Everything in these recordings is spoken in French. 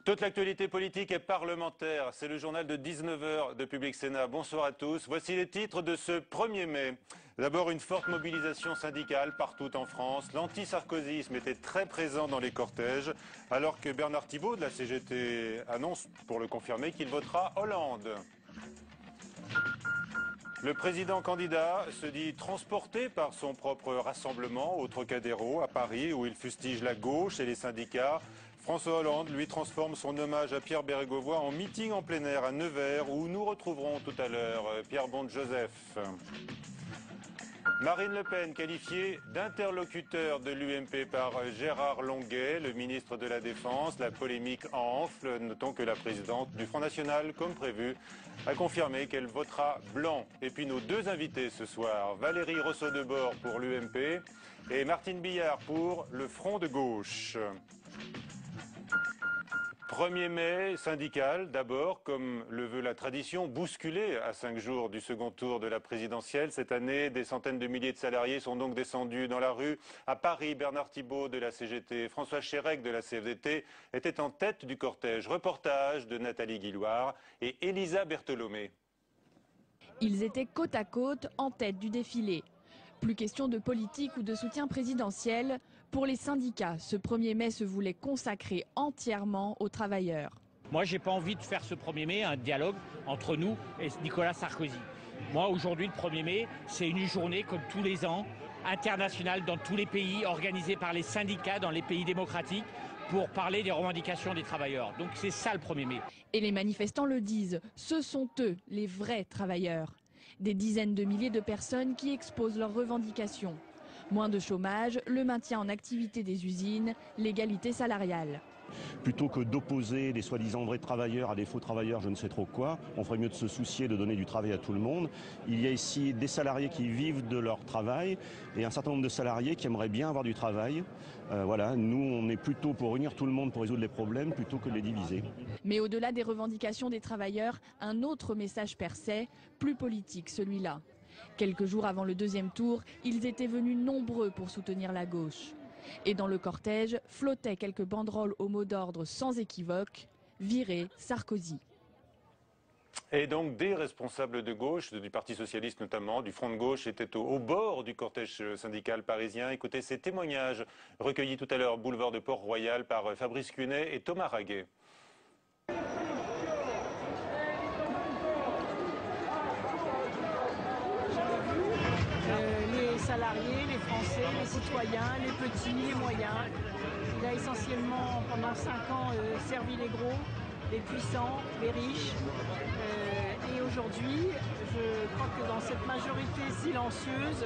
Toute l'actualité politique et parlementaire, c'est le journal de 19 h de Public Sénat. Bonsoir à tous. Voici les titres de ce 1er mai. D'abord, une forte mobilisation syndicale partout en France. L'anti-sarkozysme était très présent dans les cortèges, alors que Bernard Thibault de la CGT annonce, pour le confirmer, qu'il votera Hollande. Le président candidat se dit transporté par son propre rassemblement au Trocadéro à Paris, où il fustige la gauche et les syndicats. François Hollande, lui, transforme son hommage à Pierre Bérégovoy en meeting en plein air à Nevers, où nous retrouverons tout à l'heure Pierre Bonde-Joseph. Marine Le Pen, qualifiée d'interlocuteur de l'UMP par Gérard Longuet, le ministre de la Défense. La polémique enfle. Notons que la présidente du Front National, comme prévu, a confirmé qu'elle votera blanc. Et puis nos deux invités ce soir, Valérie Rousseau-Debord pour l'UMP et Martine Billard pour le Front de gauche. 1er mai, syndical d'abord, comme le veut la tradition, bousculé à 5 jours du second tour de la présidentielle. Cette année, des centaines de milliers de salariés sont donc descendus dans la rue. À Paris, Bernard Thibault de la CGT, François Chérèque de la CFDT étaient en tête du cortège. Reportage de Nathalie Guilloire et Elisa Bertholomé. Ils étaient côte à côte en tête du défilé. Plus question de politique ou de soutien présidentiel. Pour les syndicats, ce 1er mai se voulait consacrer entièrement aux travailleurs. Moi, j'ai pas envie de faire ce 1er mai un dialogue entre nous et Nicolas Sarkozy. Moi, aujourd'hui, le 1er mai, c'est une journée comme tous les ans, internationale dans tous les pays, organisée par les syndicats dans les pays démocratiques pour parler des revendications des travailleurs. Donc c'est ça le 1er mai. Et les manifestants le disent, ce sont eux, les vrais travailleurs. Des dizaines de milliers de personnes qui exposent leurs revendications. Moins de chômage, le maintien en activité des usines, l'égalité salariale. Plutôt que d'opposer des soi-disant vrais travailleurs à des faux travailleurs, je ne sais trop quoi, on ferait mieux de se soucier de donner du travail à tout le monde. Il y a ici des salariés qui vivent de leur travail et un certain nombre de salariés qui aimeraient bien avoir du travail. Voilà, nous on est plutôt pour unir tout le monde pour résoudre les problèmes plutôt que de les diviser. Mais au-delà des revendications des travailleurs, un autre message perçait, plus politique celui-là. Quelques jours avant le deuxième tour, ils étaient venus nombreux pour soutenir la gauche. Et dans le cortège, flottaient quelques banderoles au mot d'ordre sans équivoque, virer Sarkozy. Et donc des responsables de gauche, du Parti Socialiste notamment, du Front de gauche, étaient au bord du cortège syndical parisien. Écoutez ces témoignages recueillis tout à l'heure, boulevard de Port-Royal, par Fabrice Cunet et Thomas Raguet. Les salariés, les Français, les citoyens, les petits, les moyens. Il a essentiellement, pendant 5 ans, servi les gros, les puissants, les riches. Et aujourd'hui, je crois que dans cette majorité silencieuse,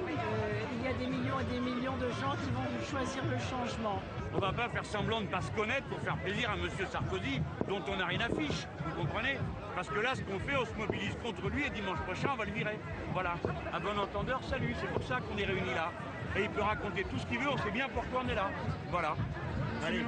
il y a des millions et des millions de gens qui vont choisir le changement. On ne va pas faire semblant de ne pas se connaître pour faire plaisir à M. Sarkozy, dont on n'a rien à fiche, vous comprenez? Parce que là, ce qu'on fait, on se mobilise contre lui et dimanche prochain, on va le virer. Voilà. À bon entendeur, salut, c'est pour ça qu'on est réunis là. Et il peut raconter tout ce qu'il veut, on sait bien pourquoi on est là. Voilà. Allez,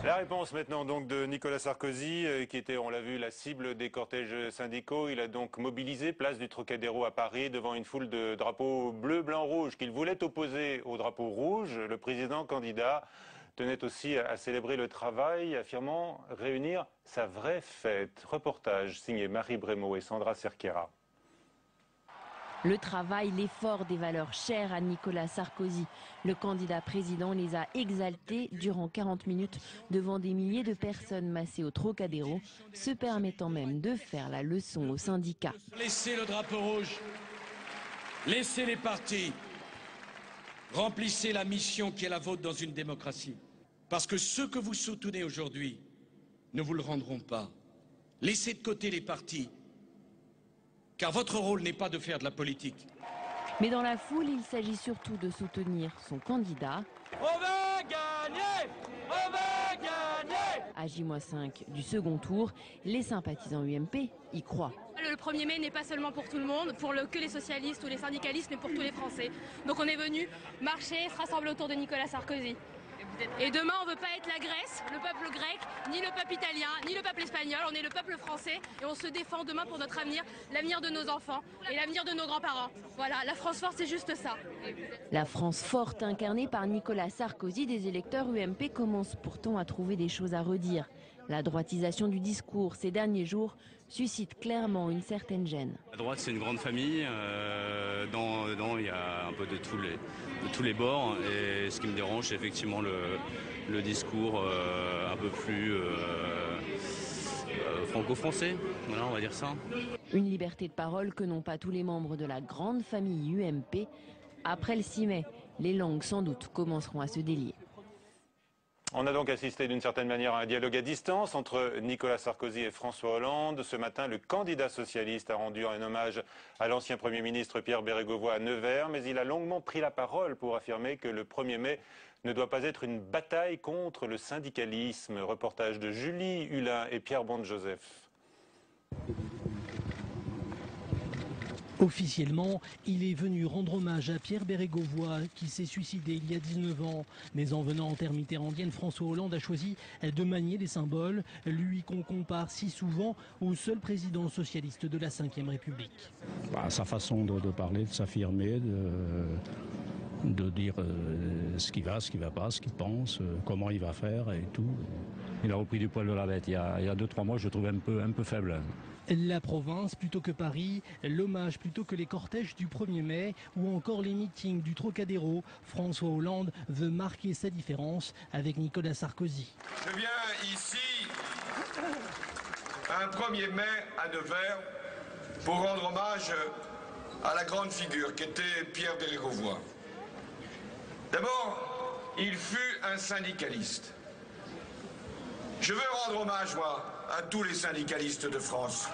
La réponse maintenant donc de Nicolas Sarkozy, qui était, on l'a vu, la cible des cortèges syndicaux. Il a donc mobilisé place du Trocadéro à Paris devant une foule de drapeaux bleu, blanc, rouge qu'il voulait opposer au drapeau rouge. Le président candidat tenait aussi à célébrer le travail, affirmant réunir sa vraie fête. Reportage signé Marie Brémaud et Sandra Cerquera. Le travail, l'effort, des valeurs chères à Nicolas Sarkozy. Le candidat président les a exaltés durant 40 minutes devant des milliers de personnes massées au Trocadéro, se permettant même de faire la leçon aux syndicats. Laissez le drapeau rouge, laissez les partis, remplissez la mission qui est la vôtre dans une démocratie. Parce que ceux que vous soutenez aujourd'hui ne vous le rendront pas. Laissez de côté les partis. Car votre rôle n'est pas de faire de la politique. Mais dans la foule, il s'agit surtout de soutenir son candidat. On va gagner! On va gagner! À J-5 du second tour, les sympathisants UMP y croient. Le 1er mai n'est pas seulement pour tout le monde, que les socialistes ou les syndicalistes, mais pour tous les Français. Donc on est venu marcher, se rassembler autour de Nicolas Sarkozy. Et demain, on ne veut pas être la Grèce, le peuple grec, ni le peuple italien, ni le peuple espagnol. On est le peuple français et on se défend demain pour notre avenir, l'avenir de nos enfants et l'avenir de nos grands-parents. Voilà, la France forte, c'est juste ça. La France forte, incarnée par Nicolas Sarkozy, des électeurs UMP commencent pourtant à trouver des choses à redire. La droitisation du discours ces derniers jours suscite clairement une certaine gêne. La droite, c'est une grande famille. Dedans, il y a un peu de tous les bords. Et ce qui me dérange, c'est effectivement le discours un peu plus franco-français. Voilà, on va dire ça. Une liberté de parole que n'ont pas tous les membres de la grande famille UMP. Après le 6 mai, les langues sans doute commenceront à se délier. On a donc assisté d'une certaine manière à un dialogue à distance entre Nicolas Sarkozy et François Hollande. Ce matin, le candidat socialiste a rendu un hommage à l'ancien Premier ministre Pierre Bérégovoy à Nevers, mais il a longuement pris la parole pour affirmer que le 1er mai ne doit pas être une bataille contre le syndicalisme. Reportage de Julie Hulin et Pierre Bonde-Joseph. Officiellement, il est venu rendre hommage à Pierre Bérégovoy qui s'est suicidé il y a 19 ans. Mais en venant en terre mitterrandienne, François Hollande a choisi de manier les symboles, lui qu'on compare si souvent au seul président socialiste de la Ve République. Sa façon de parler, de s'affirmer, de dire ce qui va pas, ce qu'il pense, comment il va faire et tout. Il a repris du poil de la bête. Il y a 2-3 mois, je le trouve un peu faible. La province plutôt que Paris, l'hommage plutôt que les cortèges du 1er mai ou encore les meetings du Trocadéro, François Hollande veut marquer sa différence avec Nicolas Sarkozy. Je viens ici, un 1er mai à Nevers, pour rendre hommage à la grande figure qu'était Pierre Bérégovoy. D'abord, il fut un syndicaliste. Je veux rendre hommage, moi, à tous les syndicalistes de France.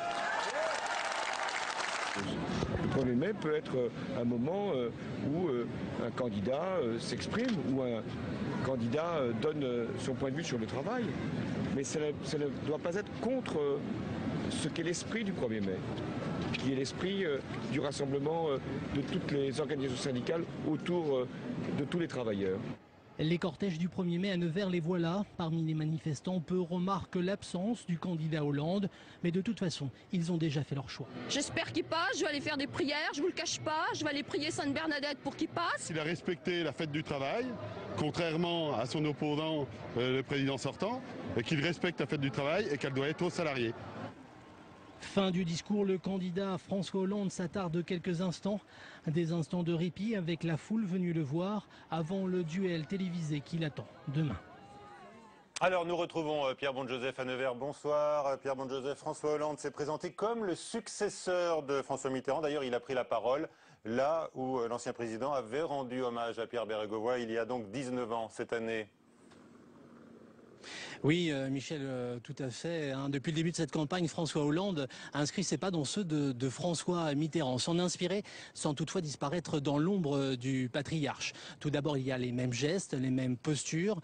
Le 1er mai peut être un moment où un candidat s'exprime, où un candidat donne son point de vue sur le travail. Mais ça ne doit pas être contre ce qu'est l'esprit du 1er mai, qui est l'esprit du rassemblement de toutes les organisations syndicales autour de tous les travailleurs. Les cortèges du 1er mai à Nevers, les voilà. Parmi les manifestants, peu remarquent l'absence du candidat Hollande. Mais de toute façon, ils ont déjà fait leur choix. J'espère qu'il passe, je vais aller faire des prières, je vous le cache pas. Je vais aller prier Sainte Bernadette pour qu'il passe. Il a respecté la fête du travail, contrairement à son opposant, le président sortant, et qu'il respecte la fête du travail et qu'elle doit être aux salariés. Fin du discours, le candidat François Hollande s'attarde quelques instants. Des instants de répit avec la foule venue le voir avant le duel télévisé qui l'attend demain. Alors nous retrouvons Pierre Bonde-Joseph à Nevers. Bonsoir Pierre Bonde-Joseph. François Hollande s'est présenté comme le successeur de François Mitterrand. D'ailleurs, il a pris la parole là où l'ancien président avait rendu hommage à Pierre Bérégovoy il y a donc 19 ans cette année. Oui, Michel, tout à fait. Depuis le début de cette campagne, François Hollande a inscrit ses pas dans ceux de François Mitterrand, s'en inspirer sans toutefois disparaître dans l'ombre du patriarche. Tout d'abord, il y a les mêmes gestes, les mêmes postures,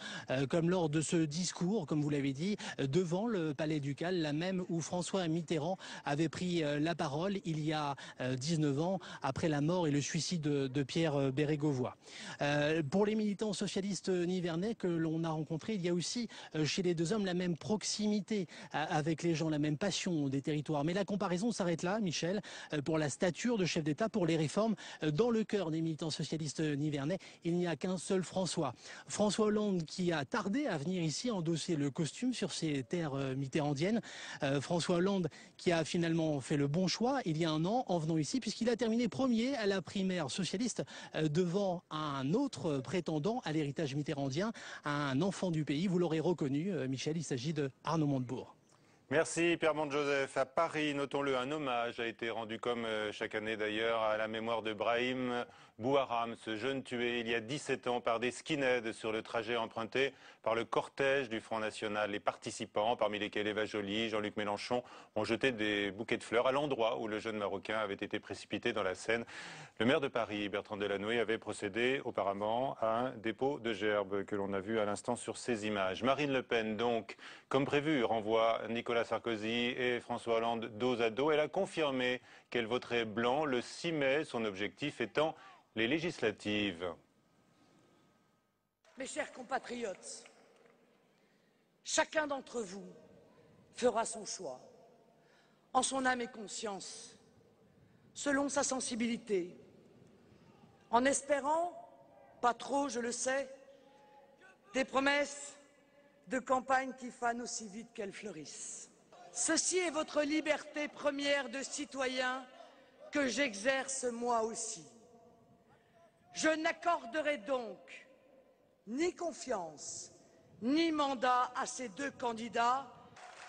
comme lors de ce discours, comme vous l'avez dit, devant le Palais Ducal, la même où François Mitterrand avait pris la parole il y a 19 ans, après la mort et le suicide de Pierre Bérégovoy. Pour les militants socialistes nivernais que l'on a rencontrés, il y a aussi chez les deux hommes la même proximité avec les gens, la même passion des territoires. Mais la comparaison s'arrête là, Michel, pour la stature de chef d'État, pour les réformes. Dans le cœur des militants socialistes nivernais, il n'y a qu'un seul François. François Hollande qui a tardé à venir ici endosser le costume sur ces terres mitterrandiennes. François Hollande qui a finalement fait le bon choix il y a un an en venant ici, puisqu'il a terminé premier à la primaire socialiste devant un autre prétendant à l'héritage mitterrandien, un enfant du pays. Vous l'aurez reconnu, Michel, il s'agit de Arnaud Montebourg. Merci Pierre Bonde-Joseph. À Paris, notons-le, un hommage a été rendu comme chaque année d'ailleurs à la mémoire de Brahim Bouharam, ce jeune tué il y a 17 ans par des skinheads sur le trajet emprunté par le cortège du Front National. Les participants, parmi lesquels Eva Joly, Jean-Luc Mélenchon, ont jeté des bouquets de fleurs à l'endroit où le jeune Marocain avait été précipité dans la Seine. Le maire de Paris, Bertrand Delanoë, avait procédé auparavant à un dépôt de gerbes que l'on a vu à l'instant sur ces images. Marine Le Pen, donc, comme prévu, renvoie Nicolas Sarkozy et François Hollande dos à dos. Elle a confirmé qu'elle voterait blanc le 6 mai, son objectif étant les législatives. Mes chers compatriotes, chacun d'entre vous fera son choix, en son âme et conscience, selon sa sensibilité, en espérant, pas trop je le sais, des promesses de campagne qui fanent aussi vite qu'elles fleurissent. Ceci est votre liberté première de citoyen que j'exerce moi aussi. Je n'accorderai donc ni confiance, ni mandat à ces deux candidats.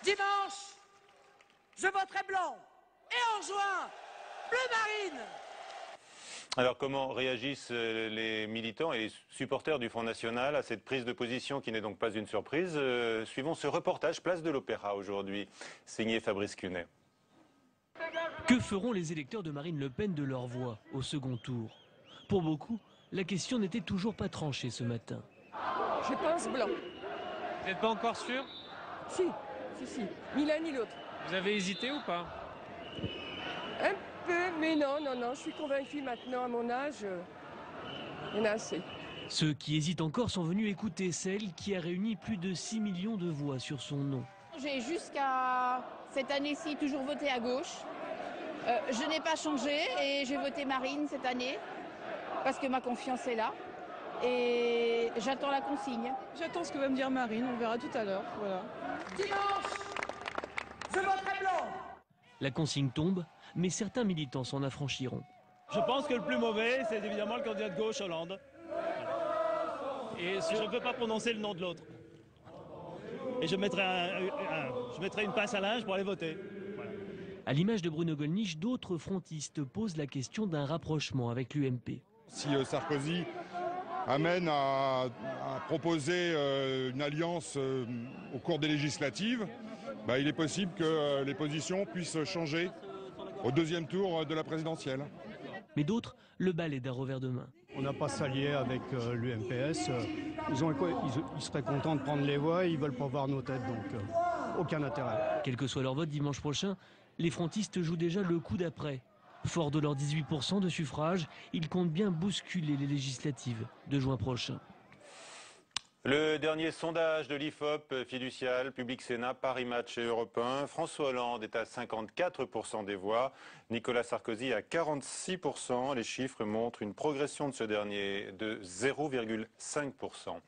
Dimanche, je voterai blanc et en juin, bleu marine. Alors comment réagissent les militants et les supporters du Front National à cette prise de position qui n'est donc pas une surprise? Suivons ce reportage Place de l'Opéra aujourd'hui, signé Fabrice Cunet. Que feront les électeurs de Marine Le Pen de leur voix au second tour? Pour beaucoup, la question n'était toujours pas tranchée ce matin. Je pense blanc. Vous n'êtes pas encore sûr? Si, ni l'un ni l'autre. Vous avez hésité ou pas? Un peu, mais non, je suis convaincue maintenant à mon âge, il y en a assez. Ceux qui hésitent encore sont venus écouter celle qui a réuni plus de 6 millions de voix sur son nom. J'ai jusqu'à cette année-ci toujours voté à gauche. Je n'ai pas changé et j'ai voté Marine cette année parce que ma confiance est là. Et j'attends la consigne. J'attends ce que va me dire Marine, on verra tout à l'heure. Voilà. Dimanche, je voterai blanc. La consigne tombe, mais certains militants s'en affranchiront. Je pense que le plus mauvais, c'est évidemment le candidat de gauche, Hollande. Et je ne peux pas prononcer le nom de l'autre. Et je mettrai une pince à linge pour aller voter. Voilà. À l'image de Bruno Gollnisch, d'autres frontistes posent la question d'un rapprochement avec l'UMP. Si Sarkozy amène à proposer une alliance au cours des législatives, il est possible que les positions puissent changer au deuxième tour de la présidentielle. Mais d'autres le balaient d'un revers de main. On n'a pas s'allier avec l'UMPS. Ils seraient contents de prendre les voix, ils ne veulent pas voir nos têtes, donc aucun intérêt. Quel que soit leur vote dimanche prochain, les frontistes jouent déjà le coup d'après. Forts de leurs 18% de suffrage, ils comptent bien bousculer les législatives de juin prochain. Le dernier sondage de l'IFOP, Fiducial, Public Sénat, Paris Match et Europe 1, François Hollande est à 54% des voix, Nicolas Sarkozy à 46%. Les chiffres montrent une progression de ce dernier de 0,5%.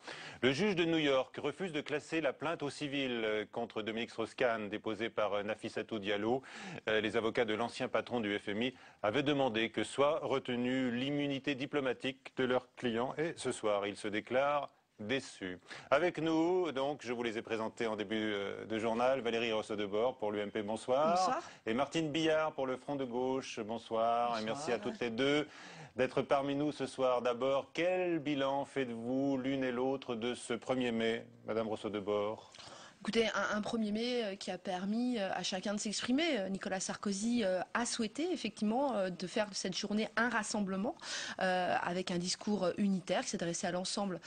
Le juge de New York refuse de classer la plainte au civil contre Dominique Strauss-Kahn déposée par Nafissatou Diallo. Les avocats de l'ancien patron du FMI avaient demandé que soit retenue l'immunité diplomatique de leurs clients et ce soir, ils se déclarent déçus. Avec nous, donc, je vous les ai présentés en début de journal, Valérie Rousseau-Debord pour l'UMP, bonsoir. Bonsoir. Et Martine Billard pour le Front de Gauche, bonsoir. Et merci à toutes les deux d'être parmi nous ce soir. D'abord, quel bilan faites-vous l'une et l'autre de ce 1er mai, Madame Rousseau-Debord? Écoutez, un 1er mai qui a permis à chacun de s'exprimer. Nicolas Sarkozy a souhaité effectivement de faire de cette journée un rassemblement avec un discours unitaire qui s'adressait à l'ensemble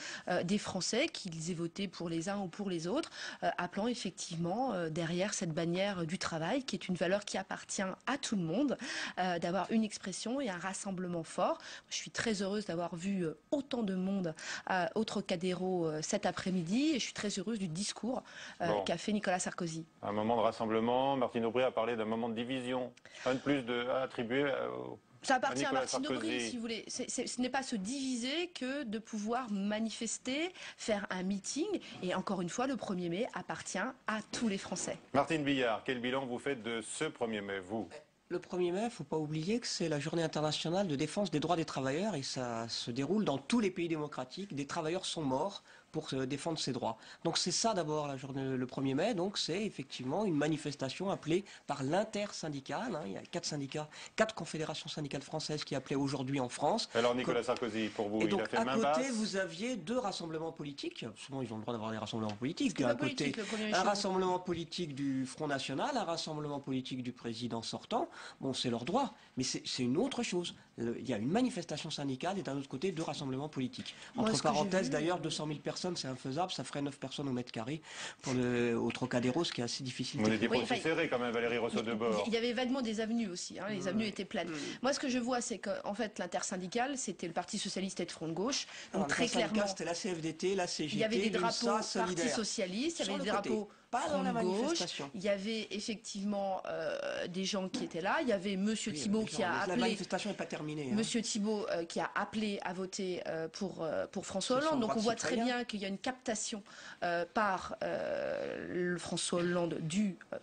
des Français, qu'ils aient voté pour les uns ou pour les autres, appelant effectivement derrière cette bannière du travail qui est une valeur qui appartient à tout le monde, d'avoir une expression et un rassemblement fort. Je suis très heureuse d'avoir vu autant de monde au Trocadéro cet après-midi et je suis très heureuse du discours qu'a fait Nicolas Sarkozy. Un moment de rassemblement. Martine Aubry a parlé d'un moment de division. Un de plus à attribuer ça appartient à Martine Sarkozy. Aubry, si vous voulez. Ce n'est pas se diviser que de pouvoir manifester, faire un meeting. Et encore une fois, le 1er mai appartient à tous les Français. Martine Billard, quel bilan vous faites de ce 1er mai, vous? Le 1er mai, il ne faut pas oublier que c'est la journée internationale de défense des droits des travailleurs et ça se déroule dans tous les pays démocratiques. Des travailleurs sont morts pour défendre ses droits. Donc c'est ça d'abord la journée le 1er mai, donc c'est effectivement une manifestation appelée par l'intersyndicale. Il y a 4 syndicats, 4 confédérations syndicales françaises qui appelaient aujourd'hui en France. Alors Nicolas Sarkozy, pour vous, et donc, il a fait main basse. à côté, vous aviez 2 rassemblements politiques. Souvent, ils ont le droit d'avoir des rassemblements politiques. C'est À pas côté, politique, un rassemblement politique du Front National, un rassemblement politique du président sortant. Bon, c'est leur droit, mais c'est une autre chose. Il y a une manifestation syndicale et d'un autre côté, 2 rassemblements politiques. Entre parenthèses, d'ailleurs, 200 000 personnes, c'est infaisable. Ça ferait 9 personnes au mètre carré au Trocadéro, ce qui est assez difficile. Vous n'étiez pas aussi serré quand même, Valérie Rousseau-Debord. Il y avait vaguement des avenues aussi, les avenues étaient pleines. Moi, ce que je vois, c'est qu'en fait, l'intersyndicale, c'était le Parti Socialiste et le Front de Gauche. Donc très clairement, c'était la CFDT, la CGT, il y avait des drapeaux l'UNSA, Parti Socialiste, il y avait des drapeaux Pas dans la Front de gauche. manifestation. Il y avait effectivement des gens qui étaient là. Il y avait Monsieur Thibault qui a appelé. La manifestation n'est pas terminée. Monsieur Thibault qui a appelé à voter pour François C'est son Hollande. Donc droit on de voit très citoyen. bien qu'il y a une captation par le François Hollande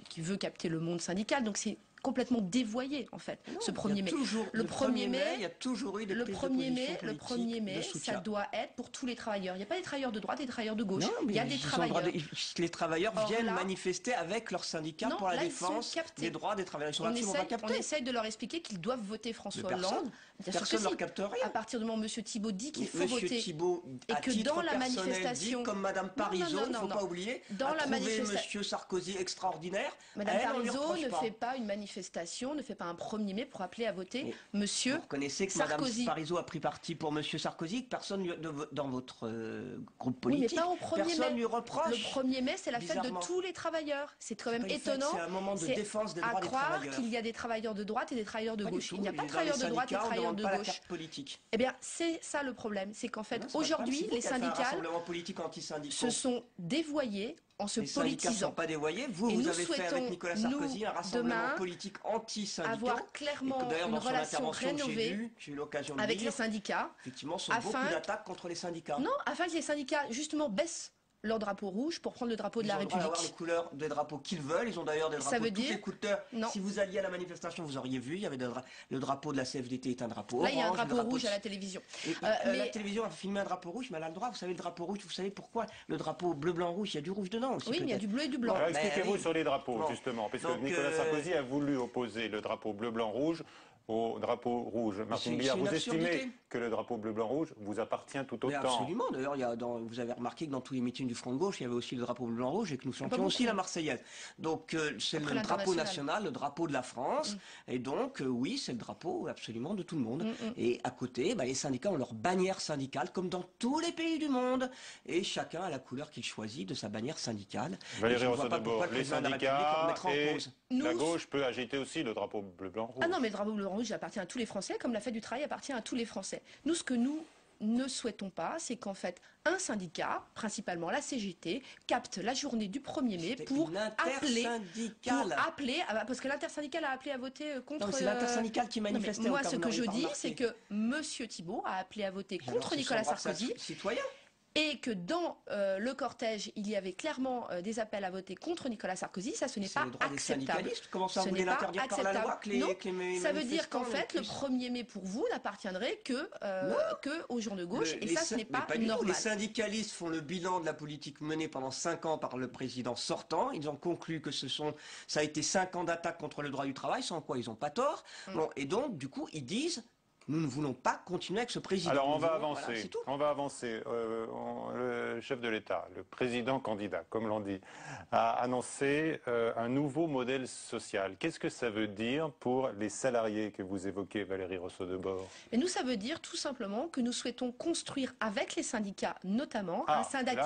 qui veut capter le monde syndical. Donc c'est complètement dévoyé en fait, ce 1er mai. Le 1er mai, il y a toujours eu des le prises de 1er mai, position le 1er mai, de ça soutien. doit être pour tous les travailleurs. Il n'y a pas des travailleurs de droite et des travailleurs de gauche. Non, mais il y a des ils ont travailleurs. le droit les travailleurs Or viennent là- manifester avec leurs syndicats Non, pour la là, ils sont défense captés. des droits des travailleurs. Ils sont On absolument pas captés. essaye de leur expliquer qu'ils doivent voter François Mais personne- Hollande. Bien sûr que personne si. leur capte rien. À partir du moment où M. Thibault dit qu'il faut Monsieur voter Thibault, et à que titre dans la personnel, manifestation, dit, comme Madame Parizeau, il ne faut pas oublier, dans a la trouvé manifestation, Monsieur Sarkozy extraordinaire. Madame Elle, on lui Parizeau reproche ne pas. fait pas une manifestation, ne fait pas un 1er mai pour appeler à voter Monsieur Vous reconnaissez que Sarkozy. Madame Parizeau a pris parti pour Monsieur Sarkozy, que personne dans votre groupe Oui, mais politique, pas au 1er personne mai. lui reproche. Le 1er mai, c'est la fête de Bizarrement. tous les travailleurs. C'est quand même pas une fête, étonnant. c'est un moment de C'est défense des à droits des croire travailleurs. qu'il y a des travailleurs de droite et des travailleurs de Pas du gauche. tout. Il n'y a pas de Dans travailleurs les de droite et syndicats, on travailleurs demande de pas la gauche. carte politique. Eh bien, c'est ça le problème. C'est qu'en fait, Non, c'est pas le aujourd'hui, problème, c'est les vous qui avez fait un syndicats rassemblement politique anti-syndicaux. se sont dévoyés en se Les syndicats ne politisant. sont pas dévoyés. Vous, Et vous nous avez fait avec souhaitons, Nicolas Sarkozy nous, un rassemblement demain, politique anti-syndical. avoir clairement Et que, d'ailleurs, une dans son relation intervention que rénovée j'ai eu l'occasion de avec dire, les syndicats, effectivement, sont afin- beaucoup d'attaques contre les syndicats. non, afin que les syndicats justement baissent leur drapeau rouge pour prendre le drapeau de la Ils ont le droit d'avoir les République. couleurs des drapeaux qu'ils veulent. Ils ont d'ailleurs des Ça drapeaux veut de toutes dire- les couleurs. Non. Si vous alliez à la manifestation, vous auriez vu, il y avait le drapeau de la CFDT est un drapeau Là, il y a un orange, le drapeau rouge de- à la télévision. Et, Mais- La télévision a filmé un drapeau rouge, mais elle a le droit. Vous savez, le drapeau rouge, vous savez pourquoi? Le drapeau bleu, blanc, rouge, il y a du rouge dedans aussi. Oui, il y a peut-être. du bleu et du blanc. Alors, Mais expliquez-vous oui. sur les drapeaux, Bon. justement, parce que Donc, Nicolas Sarkozy a voulu opposer le drapeau bleu-blanc-rouge au drapeau rouge. Martine c'est Billard, une vous estimez absurdité. que le drapeau bleu-blanc-rouge vous appartient tout Mais autant? absolument. D'ailleurs, vous avez remarqué que dans tous les meetings du Front de Gauche, il y avait aussi le drapeau blanc-rouge et que nous chantions beaucoup. aussi la Marseillaise. Donc, c'est Après le drapeau l'international. national, le drapeau de la France. Et donc, oui, c'est le drapeau absolument de tout le monde. Mm. Et à côté, les syndicats ont leur bannière syndicale, comme dans tous les pays du monde. Et chacun a la couleur qu'il choisit de sa bannière syndicale. Et Valérie je ne vois pas Rousseau-Deborah, pourquoi le les président de la République syndicats en remettrait en et cause. la Nous- gauche peut agiter aussi le drapeau bleu-blanc-rouge. Ah non, mais le drapeau bleu rouge appartient à tous les Français, comme la fête du travail appartient à tous les Français. Nous, ce que nous ne souhaitons pas, c'est qu'en fait, un syndicat, principalement la CGT, capte la journée du 1er mai pour appeler, parce que l'intersyndicale a appelé à voter contre... Non, mais c'est l'intersyndicale qui Non, mais manifestait. moi, au cas ce où que vous je n'auriez pas dis, remarqué. c'est que M. Thibault a appelé à voter Alors, contre c'est Nicolas son droit de Sarkozy. citoyen. Et que dans le cortège, il y avait clairement des appels à voter contre Nicolas Sarkozy, ça ce n'est pas le droit des acceptable. syndicalistes. Comment ça, Ce vous n'est voulez pas l'interdire par la loi acceptable. que les- Non, que les ça veut dire qu'en manifestants fait, le puissent- 1er mai pour vous n'appartiendrait que aux gens de gauche, et Les ça ce n'est mais pas du tout. normal. Les syndicalistes font le bilan de la politique menée pendant 5 ans par le président sortant. Ils ont conclu que ça a été 5 ans d'attaque contre le droit du travail, sans quoi ils n'ont pas tort. Bon, et donc, du coup, ils disent nous ne voulons pas continuer avec ce président. Alors on Nous va voulons- avancer. voilà, c'est tout. On va avancer. Le chef de l'État, le président candidat, comme l'on dit, a annoncé un nouveau modèle social. Qu'est-ce que ça veut dire pour les salariés que vous évoquez, Valérie Rousseau-Deborah? Mais nous, ça veut dire tout simplement que nous souhaitons construire avec les syndicats, notamment, Là,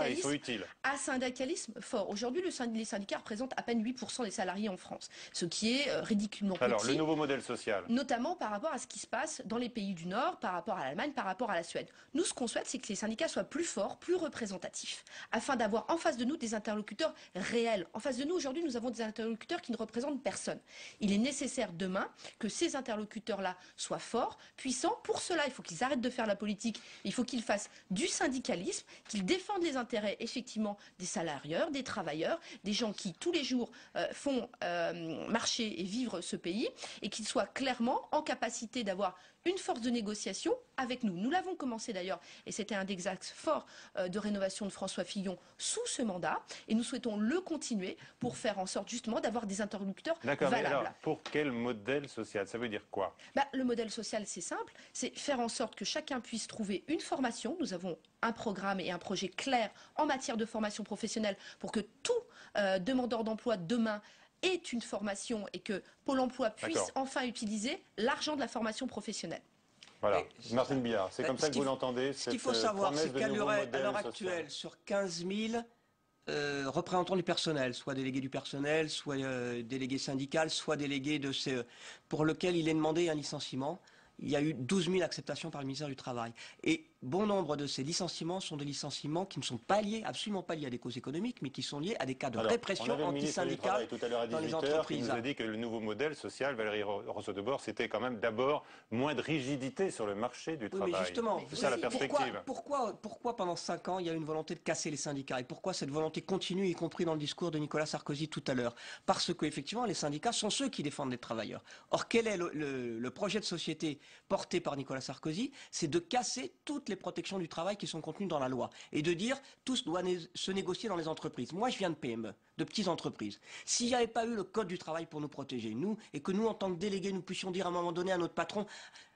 ils sont un utiles. syndicalisme fort. Aujourd'hui, les syndicats représentent à peine 8% des salariés en France, ce qui est ridiculement Alors, petit. le nouveau modèle social. Notamment par rapport à ce qui se passe dans les pays du Nord, par rapport à l'Allemagne, par rapport à la Suède. Nous, ce qu'on souhaite, c'est que les syndicats soient plus forts, plus représentatifs, afin d'avoir en face de nous des interlocuteurs réels. En face de nous, aujourd'hui, nous avons des interlocuteurs qui ne représentent personne. Il est nécessaire demain que ces interlocuteurs-là soient forts, puissants. Pour cela, il faut qu'ils arrêtent de faire la politique. Il faut qu'ils fassent du syndicalisme, qu'ils défendent les intérêts, effectivement, des salariés, des travailleurs, des gens qui, tous les jours, font marcher et vivre ce pays, et qu'ils soient clairement en capacité d'avoir une force de négociation avec nous. Nous l'avons commencé d'ailleurs, et c'était un des axes forts de rénovation de François Fillon sous ce mandat, et nous souhaitons le continuer pour faire en sorte justement d'avoir des interlocuteurs D'accord, mais valables. alors, pour quel modèle social? Ça veut dire quoi? Le modèle social, c'est simple, c'est faire en sorte que chacun puisse trouver une formation. Nous avons un programme et un projet clair en matière de formation professionnelle pour que tout demandeur d'emploi demain ait une formation et que Pôle emploi puisse D'accord. enfin utiliser l'argent de la formation professionnelle. Voilà, Martine Billard, c'est comme ça que vous l'entendez. Ce qu'il faut savoir, c'est qu'à l'heure actuelle, sur 15 000 représentants du personnel, soit délégués du personnel, soit délégués syndicales, soit délégués de CE, pour lequel il est demandé un licenciement, il y a eu 12 000 acceptations par le ministère du Travail. Et bon nombre de ces licenciements sont des licenciements qui ne sont pas liés, absolument pas liés à des causes économiques, mais qui sont liés à des cas de répression antisyndicale tout à l'heure à 18 dans les heures, entreprises. qui nous a dit que le nouveau modèle social, Valérie Rousseau-Debord, c'était quand même d'abord moins de rigidité sur le marché du travail. Mais justement, c'est ça la perspective. Pourquoi pendant 5 ans il y a une volonté de casser les syndicats et pourquoi cette volonté continue, y compris dans le discours de Nicolas Sarkozy tout à l'heure? Parce que effectivement les syndicats sont ceux qui défendent les travailleurs. Or quel est le projet de société porté par Nicolas Sarkozy? C'est de casser toutes les protections du travail qui sont contenues dans la loi et de dire tout doit se négocier dans les entreprises. Moi je viens de PME, de petites entreprises. S'il n'y avait pas eu le code du travail pour nous protéger, nous, et que nous en tant que délégués nous puissions dire à un moment donné à notre patron,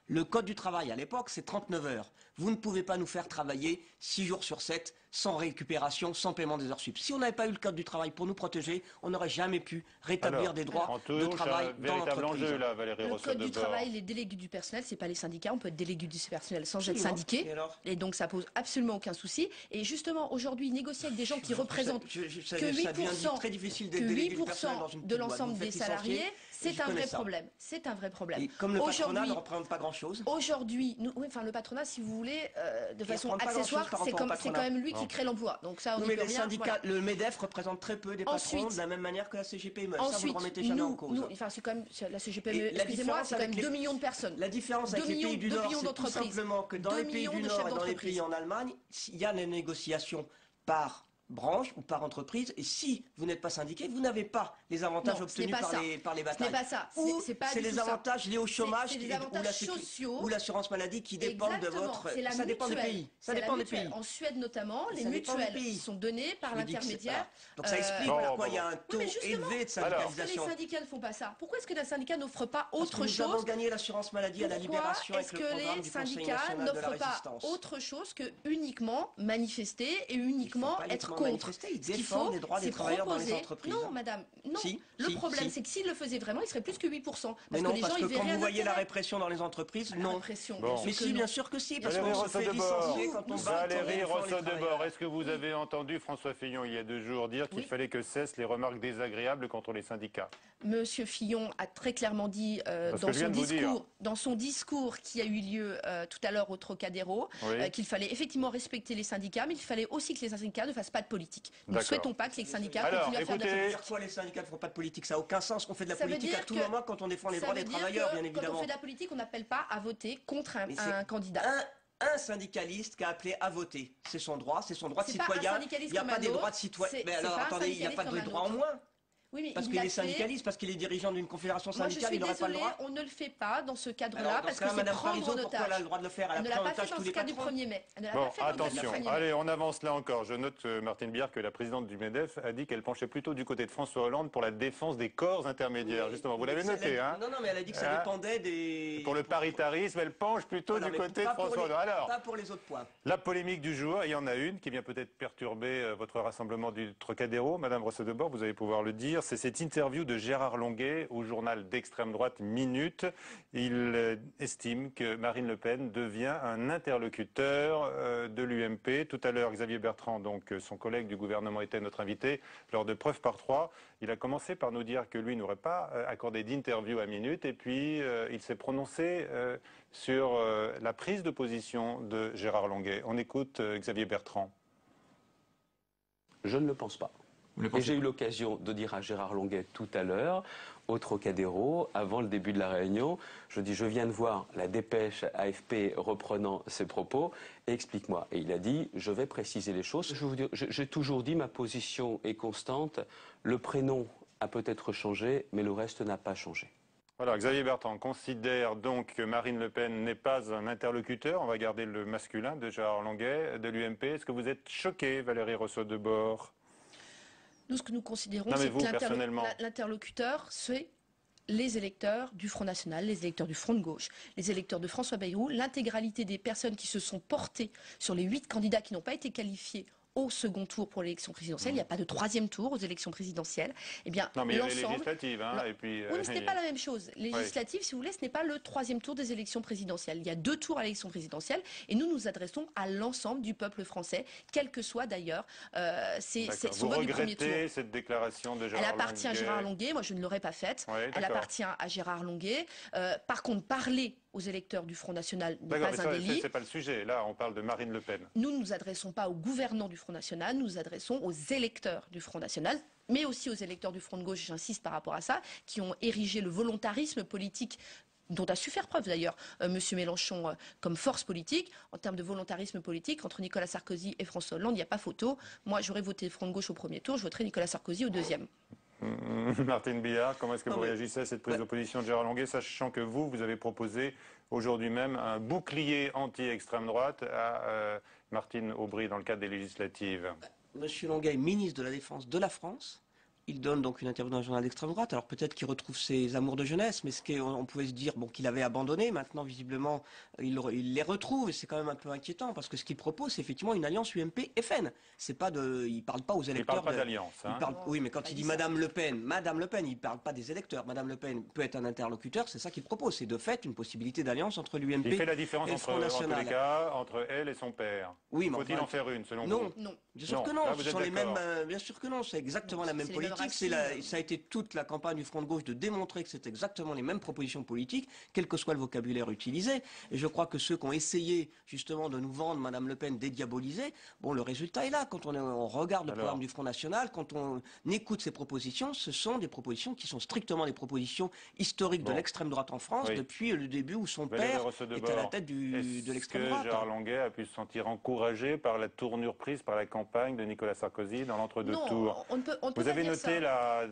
le code du travail à l'époque c'est 39 heures. Vous ne pouvez pas nous faire travailler 6 jours sur 7 sans récupération, sans paiement des heures sup. Si on n'avait pas eu le code du travail pour nous protéger, on n'aurait jamais pu rétablir des droits de travail dans l'entreprise. Le code du travail, les délégués du personnel, c'est pas les syndicats. On peut être délégué du personnel sans être syndiqué. Et donc ça pose absolument aucun souci. Et justement, aujourd'hui, négocier avec des gens qui représentent que 8% de l'ensemble des salariés, c'est un vrai problème. C'est un vrai problème. Et comme le patronat ne représente pas grand-chose. Aujourd'hui, le patronat, si vous voulez, de façon accessoire, c'est quand même lui qui crée l'emploi. Donc ça, on mais les syndicats, le MEDEF représente très peu des patrons de la même manière que la CGPME. Ça, vous ne remettez jamais en cause. C'est quand même la CGPME. Excusez-moi, c'est quand même 2 millions de personnes. La différence avec les pays du Nord, c'est tout simplement que dans les pays du Nord et dans les pays en Allemagne, il y a les négociations par branche ou par entreprise, et si vous n'êtes pas syndiqué, vous n'avez pas les avantages obtenus par les batailles. Ce n'est pas ça. C'est les avantages liés au chômage sociaux ou l'assurance maladie qui dépendent de votre... Ça dépend des pays. Ça dépend des pays. En Suède notamment, les mutuelles sont données par l'intermédiaire. Donc ça explique pourquoi il y a un taux élevé de syndicalisation. Pourquoi les syndicats ne font pas ça? Pourquoi est-ce que les syndicats n'offrent pas autre chose? Nous avons gagné l'assurance maladie à la libération avec le programme du Conseil national de la résistance. Pourquoi est-ce que les syndicats n'offrent pas autre chose que uniquement manifester et uniquement être contre? Il faut des droits des travailleurs dans les entreprises. Non, madame, non. Le problème, c'est que s'ils le faisaient vraiment, il serait plus que 8%. Mais non, parce que quand vous voyez la répression dans les entreprises, non. Mais si, bien sûr que si, parce qu'on se fait licencier quand on bat. Valérie Rousseau-Debord, est-ce que vous avez entendu François Fillon il y a 2 jours dire qu'il fallait que cessent les remarques désagréables contre les syndicats? Monsieur Fillon a très clairement dit dans son discours qui a eu lieu tout à l'heure au Trocadéro qu'il fallait effectivement respecter les syndicats, mais qu'il fallait aussi que les syndicats ne fassent pas de politique. Nous ne souhaitons pas que les syndicats continuent à faire de la politique. Pourquoi les syndicats ne font pas de politique? Ça n'a aucun sens. On fait de la politique à tout moment quand on défend les droits des travailleurs, bien évidemment. Quand on fait de la politique, on n'appelle pas à voter contre un candidat. Un syndicaliste qui a appelé à voter, c'est son droit de citoyen. Il n'y a pas des droits de citoyen. Mais alors attendez, il n'y a pas de droit en moins. Oui, mais parce qu'il est syndicaliste, parce qu'il est dirigeant d'une confédération syndicale, il n'aurait pas le droit. On ne le fait pas dans ce cadre-là, parce que c'est prendre en otage. Pourquoi elle a le droit de le faire? Elle ne l'a pas fait dans ce cas du 1er mai. Bon, attention, allez, on avance là encore. Je note, Martine Biard, que la présidente du MEDEF a dit qu'elle penchait plutôt du côté de François Hollande pour la défense des corps intermédiaires. Justement, vous l'avez noté, hein? Non, mais elle a dit que ça dépendait des... Pour le paritarisme, elle penche plutôt du côté de François Hollande. Alors, pas pour les autres points. La polémique du jour, il y en a une qui vient peut-être perturber votre rassemblement du Trocadéro. Madame Rousseau-Debord, vous allez pouvoir le dire, c'est cette interview de Gérard Longuet au journal d'extrême droite Minute. Il estime que Marine Le Pen devient un interlocuteur de l'UMP. Tout à l'heure, Xavier Bertrand, donc son collègue du gouvernement, était notre invité lors de Preuve par 3. Il a commencé par nous dire que lui n'aurait pas accordé d'interview à Minute et puis il s'est prononcé sur la prise de position de Gérard Longuet. On écoute Xavier Bertrand. Je ne le pense pas. Et j'ai eu l'occasion de dire à Gérard Longuet tout à l'heure, au Trocadéro, avant le début de la réunion, je dis, je viens de voir la dépêche AFP reprenant ses propos, et explique-moi. Et il a dit, je vais préciser les choses. J'ai toujours dit, ma position est constante, le prénom a peut-être changé, mais le reste n'a pas changé. Voilà, Xavier Bertrand considère donc que Marine Le Pen n'est pas un interlocuteur, on va garder le masculin de Gérard Longuet, de l'UMP. Est-ce que vous êtes choquée, Valérie Rousseau-Debord? Nous, ce que nous considérons, c'est que l'interlocuteur, c'est les électeurs du Front National, les électeurs du Front de Gauche, les électeurs de François Bayrou, l'intégralité des personnes qui se sont portées sur les 8 candidats qui n'ont pas été qualifiés au second tour pour l'élection présidentielle. Il n'y a pas de 3e tour aux élections présidentielles. Eh bien, non, mais il y a les législatives. Hein, et puis, oui, mais ce n'est pas la même chose. Législatives, si vous voulez, ce n'est pas le 3e tour des élections présidentielles. Il y a 2 tours à l'élection présidentielle et nous nous adressons à l'ensemble du peuple français, quel que soit d'ailleurs son vote du premier tour. Vous regrettez cette déclaration de Gérard Longuet? Elle appartient à Gérard Longuet. Moi, je ne l'aurais pas faite. Ouais, elle appartient à Gérard Longuet. Par contre, parler aux électeurs du Front National n'est D'accord, pas un délit. C'est pas le sujet. Là, on parle de Marine Le Pen. Nous ne nous adressons pas aux gouvernants du Front National, nous nous adressons aux électeurs du Front National, mais aussi aux électeurs du Front de gauche, j'insiste par rapport à ça, qui ont érigé le volontarisme politique dont a su faire preuve d'ailleurs M. Mélenchon comme force politique. En termes de volontarisme politique, entre Nicolas Sarkozy et François Hollande, il n'y a pas photo. Moi, j'aurais voté Front de gauche au premier tour, je voterai Nicolas Sarkozy au deuxième. Martine Billard, comment est-ce que vous réagissez à cette prise d'opposition de Gérard Longuet, sachant que vous avez proposé aujourd'hui même un bouclier anti-extrême droite à Martine Aubry dans le cadre des législatives? Monsieur Longuet est ministre de la Défense de la France. Il donne donc une interview dans un journal d'extrême droite. Alors peut-être qu'il retrouve ses amours de jeunesse, mais on pouvait se dire qu'il avait abandonné. Maintenant, visiblement, il les retrouve et c'est quand même un peu inquiétant parce que ce qu'il propose, c'est effectivement une alliance UMP-FN. C'est pas il parle pas aux électeurs. Il parle pas d'alliance. Oui, mais quand il dit Madame Le Pen, il parle pas des électeurs. Madame Le Pen peut être un interlocuteur, c'est ça qu'il propose. C'est de fait une possibilité d'alliance entre l'UMP et le Front National. Il fait la différence en tous les cas entre elle et son père. Oui, mais faut-il en faire une selon vous? Non, bien sûr que non. Ce sont les mêmes. Bien sûr que non. C'est exactement la même politique. Ça a été toute la campagne du Front de gauche de démontrer que c'est exactement les mêmes propositions politiques, quel que soit le vocabulaire utilisé. Et je crois que ceux qui ont essayé justement de nous vendre Madame Le Pen dédiabolisée, le résultat est là. Quand on regarde le programme du Front National, quand on écoute ces propositions, ce sont des propositions qui sont strictement des propositions historiques de l'extrême droite en France depuis le début où son père était à la tête de l'extrême droite. Est-ce que Gérard Longuet a pu se sentir encouragé par la tournure prise par la campagne de Nicolas Sarkozy dans l'entre-deux tours? Vous avez noté la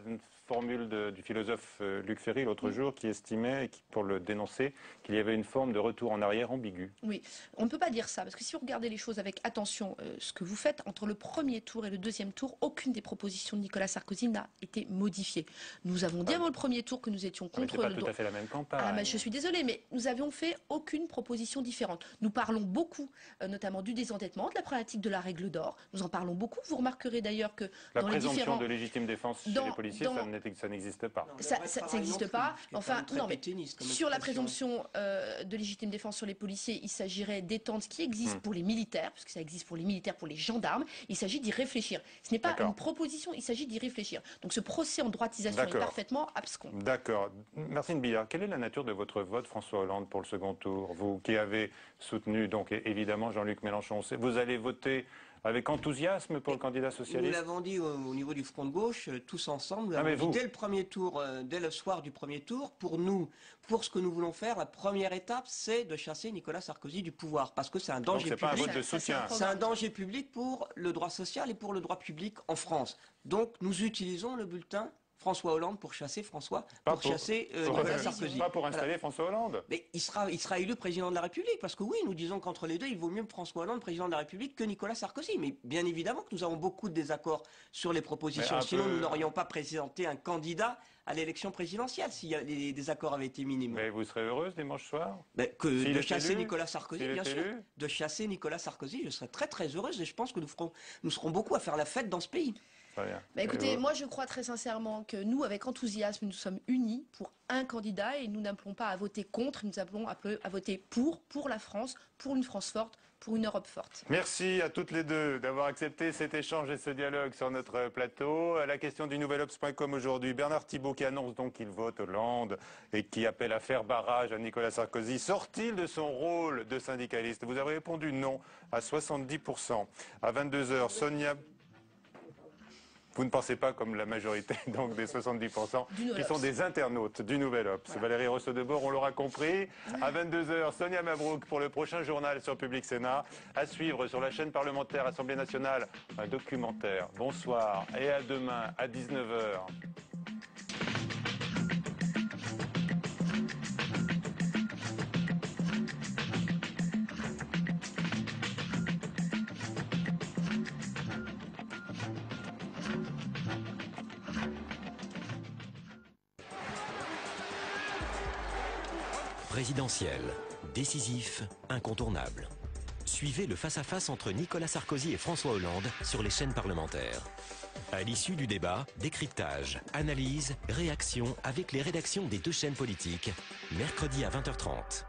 formule du philosophe Luc Ferry l'autre jour qui estimait, pour le dénoncer, qu'il y avait une forme de retour en arrière ambigu. Oui, on ne peut pas dire ça, parce que si vous regardez les choses avec attention, ce que vous faites, entre le premier tour et le deuxième tour, aucune des propositions de Nicolas Sarkozy n'a été modifiée. Nous avons dit avant le premier tour que nous étions contre le... C'est pas tout à fait la même campagne. Je suis désolée, mais nous avions fait aucune proposition différente. Nous parlons beaucoup, notamment du désendettement, de la problématique de la règle d'or. Nous en parlons beaucoup. Vous remarquerez d'ailleurs que dans les différents... La présomption de légitime défense chez les policiers, ça n'existe pas. Ça n'existe pas. Enfin, non, mais sur la présomption de légitime défense sur les policiers, il s'agirait d'étendre ce qui existe pour les militaires, parce que ça existe pour les militaires, pour les gendarmes. Il s'agit d'y réfléchir. Ce n'est pas une proposition, il s'agit d'y réfléchir. Donc ce procès en droitisation est parfaitement abscon. D'accord. Martine Billard, quelle est la nature de votre vote François Hollande pour le second tour? Vous qui avez soutenu donc évidemment Jean-Luc Mélenchon, vous allez voter avec enthousiasme pour le candidat socialiste? Nous l'avons dit au niveau du Front de gauche, tous ensemble, dès le premier tour, dès le soir du premier tour, pour nous, pour ce que nous voulons faire, la première étape, c'est de chasser Nicolas Sarkozy du pouvoir, parce que c'est un danger public. Pas un vote de soutien. C'est un danger public pour le droit social et pour le droit public en France. Donc nous utilisons le bulletin François Hollande pour chasser Nicolas Sarkozy. Pas pour installer François Hollande. Mais il sera élu président de la République, parce que oui, nous disons qu'entre les deux, il vaut mieux François Hollande président de la République que Nicolas Sarkozy. Mais bien évidemment que nous avons beaucoup de désaccords sur les propositions. Sinon, nous n'aurions pas présenté un candidat à l'élection présidentielle si les désaccords avaient été minimes. Mais vous serez heureuse dimanche soir? De chasser Nicolas Sarkozy, bien sûr. De chasser Nicolas Sarkozy, je serais très très heureuse et je pense que nous serons beaucoup à faire la fête dans ce pays. Écoutez, moi je crois très sincèrement que nous, avec enthousiasme, nous sommes unis pour un candidat et nous n'appelons pas à voter contre, nous appelons à voter pour la France, pour une France forte, pour une Europe forte. Merci à toutes les deux d'avoir accepté cet échange et ce dialogue sur notre plateau. La question du nouvelobs.com aujourd'hui, Bernard Thibault qui annonce donc qu'il vote Hollande et qui appelle à faire barrage à Nicolas Sarkozy. Sort-il de son rôle de syndicaliste? Vous avez répondu non à 70%. À 22h, Sonia... Vous ne pensez pas comme la majorité donc des 70% qui sont des internautes du Nouvel Obs. Voilà. Valérie Rousseau-Debord, on l'aura compris. À 22h, Sonia Mabrouk pour le prochain journal sur Public Sénat. À suivre sur la chaîne parlementaire Assemblée nationale, un documentaire. Bonsoir et à demain à 19h. Présidentiel, décisif, incontournable. Suivez le face-à-face entre Nicolas Sarkozy et François Hollande sur les chaînes parlementaires. À l'issue du débat, décryptage, analyse, réaction avec les rédactions des deux chaînes politiques, mercredi à 20h30.